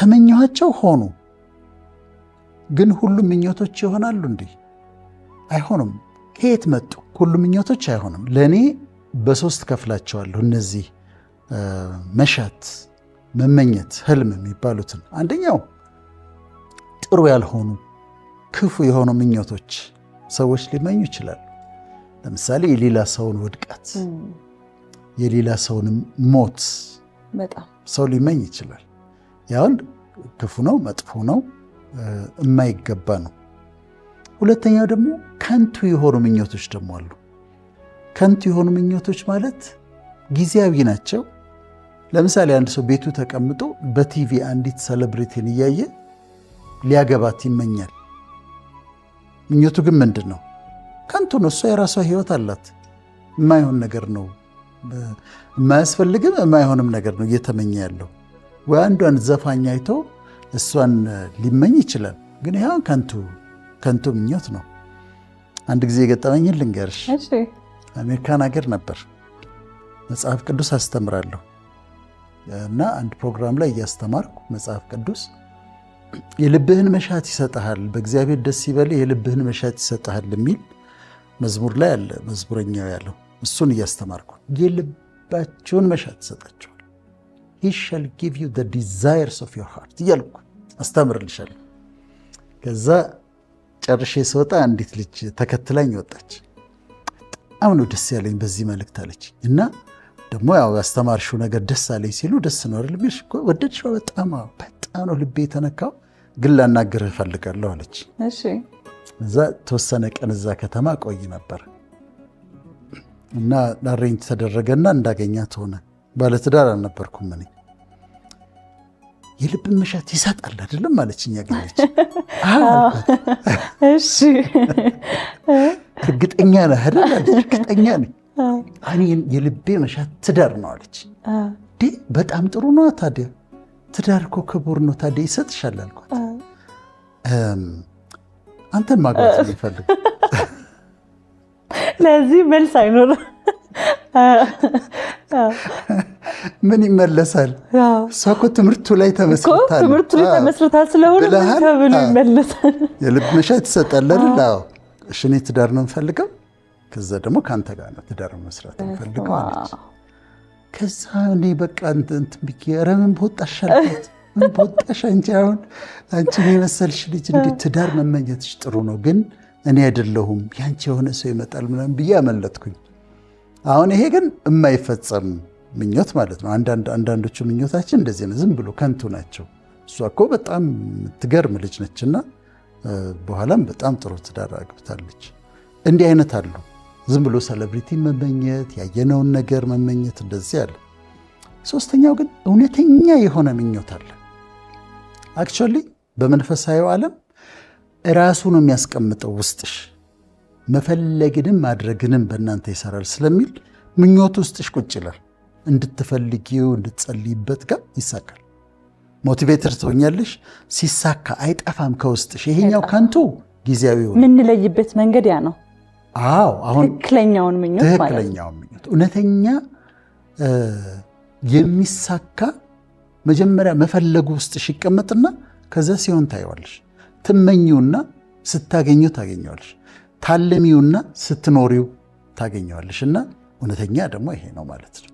ተመኘኋቸው ሆኑ። ግን ሁሉም ምኞቶች ይሆናሉ እንዴ? አይሆኑም። ከየት መጡ? ሁሉም ምኞቶች አይሆንም። ለእኔ በሶስት ከፍላቸዋለሁ እነዚህ መሻት፣ መመኘት፣ ህልም የሚባሉትን። አንደኛው ጥሩ ያልሆኑ ክፉ የሆኑ ምኞቶች ሰዎች ሊመኙ ይችላሉ። ለምሳሌ የሌላ ሰውን ውድቀት፣ የሌላ ሰውን ሞት በጣም ሰው ሊመኝ ይችላል። ያውን ክፉ ነው፣ መጥፎ ነው፣ የማይገባ ነው። ሁለተኛው ደግሞ ከንቱ የሆኑ ምኞቶች ደግሞ አሉ። ከንቱ የሆኑ ምኞቶች ማለት ጊዜያዊ ናቸው። ለምሳሌ አንድ ሰው ቤቱ ተቀምጦ በቲቪ አንዲት ሴሌብሪቲን እያየ ሊያገባት ይመኛል። ምኞቱ ግን ምንድን ነው? ከንቱ ነው። እሷ የራሷ ህይወት አላት። የማይሆን ነገር ነው፣ የማያስፈልግም የማይሆንም ነገር ነው እየተመኘ ያለው። ወይ አንዷን ዘፋኝ አይቶ እሷን ሊመኝ ይችላል። ግን ያ ከንቱ ምኞት ነው። አንድ ጊዜ የገጠመኝን ልንገርሽ። አሜሪካን ሀገር ነበር፣ መጽሐፍ ቅዱስ አስተምራለሁ እና አንድ ፕሮግራም ላይ እያስተማርኩ መጽሐፍ ቅዱስ የልብህን መሻት ይሰጥሃል፣ በእግዚአብሔር ደስ ይበልህ፣ የልብህን መሻት ይሰጥሃል የሚል መዝሙር ላይ አለ። መዝሙረኛው ያለው እሱን እያስተማርኩ የልባቸውን መሻት ይሰጣቸዋል። he shall give you the desires of your heart እያልኩ አስተምርልሻለሁ። ከዛ ጨርሼ ስወጣ አንዲት ልጅ ተከትላኝ ወጣች። በጣም ነው ደስ ያለኝ በዚህ መልእክት አለች። እና ደግሞ ያው ያስተማርሽው ነገር ደስ አለኝ ሲሉ ደስ ነው አይደል ቢልሽ እኮ ወደድሽው? በጣም ነው ልቤ የተነካው፣ ግን ላናግርህ እፈልጋለሁ አለች። እሺ። እዛ ተወሰነ ቀን እዛ ከተማ ቆይ ነበር እና አሬንጅ ተደረገና እንዳገኛት ሆነ። ባለትዳር አልነበርኩም እኔ። የልብ መሻት ይሰጣል አይደለም ማለችኝ። ያገኘች እሺ እርግጠኛ ነህ አይደል አለች። እርግጠኛ ነኝ እኔ የልቤ መሻት ትዳር ነው አለች። በጣም ጥሩ ነው ታዲያ፣ ትዳር እኮ ክቡር ነው ታዲያ ይሰጥሻል አልኳት። አንተን ማግባት የሚፈልግ ለዚህ መልስ አይኖርም። ምን ይመለሳል? እሷ እኮ ትምህርቱ ላይ ተመስርታል ስለሆነ ተብሎ ይመለሳል። የልብ መሻት ይሰጣል አይደል? እሺ እኔ ትዳር ነው የምፈልገው፣ ከዛ ደግሞ ከአንተ ጋር ነው ትዳር መስራት የምፈልገው አለች። ከዛ እኔ በቃ እንትን ብዬ ኧረ ምን በወጣሽ አልኳት። ምን በወጣሽ አንቺ፣ አሁን አንቺን የመሰልሽ ልጅ እንዴት ትዳር መመኘትሽ ጥሩ ነው፣ ግን እኔ አይደለሁም ያንቺ የሆነ ሰው ይመጣል ምናምን ብዬ አመለጥኩኝ። አሁን ይሄ ግን የማይፈጸም ምኞት ማለት ነው። አንዳንዶቹ ምኞታችን እንደዚህ ነው፣ ዝም ብሎ ከንቱ ናቸው። እሷ እኮ በጣም ትገርም ልጅ ነችና በኋላም በጣም ጥሩ ትዳር አግብታለች። እንዲህ አይነት አሉ። ዝም ብሎ ሴሌብሪቲ መመኘት፣ ያየነውን ነገር መመኘት፣ እንደዚህ አለ። ሶስተኛው ግን እውነተኛ የሆነ ምኞት አለ። አክቹዋሊ በመንፈሳዊው ዓለም ራሱ ነው የሚያስቀምጠው ውስጥሽ። መፈለግንም ማድረግንም በእናንተ ይሰራል ስለሚል ምኞት ውስጥሽ ቁጭ ይላል። እንድትፈልጊው እንድትጸልይበት ጋር ይሳካል። ሞቲቬተር ትሆኛለሽ። ሲሳካ አይጠፋም ከውስጥሽ። ይሄኛው ከንቱ ጊዜያዊ ነው። የምንለይበት መንገድ ያ ነው። አዎ አሁን ትክክለኛውን ምኞት ማለት ነው። እውነተኛ የሚሳካ መጀመሪያ መፈለጉ ውስጥሽ ይቀመጥና ከዛ ሲሆን ታየዋለሽ። ትመኚውና ስታገኘው ታገኘዋለሽ። ታለሚውና ስትኖሪው ታገኘዋለሽ። እና እውነተኛ ደግሞ ይሄ ነው ማለት ነው።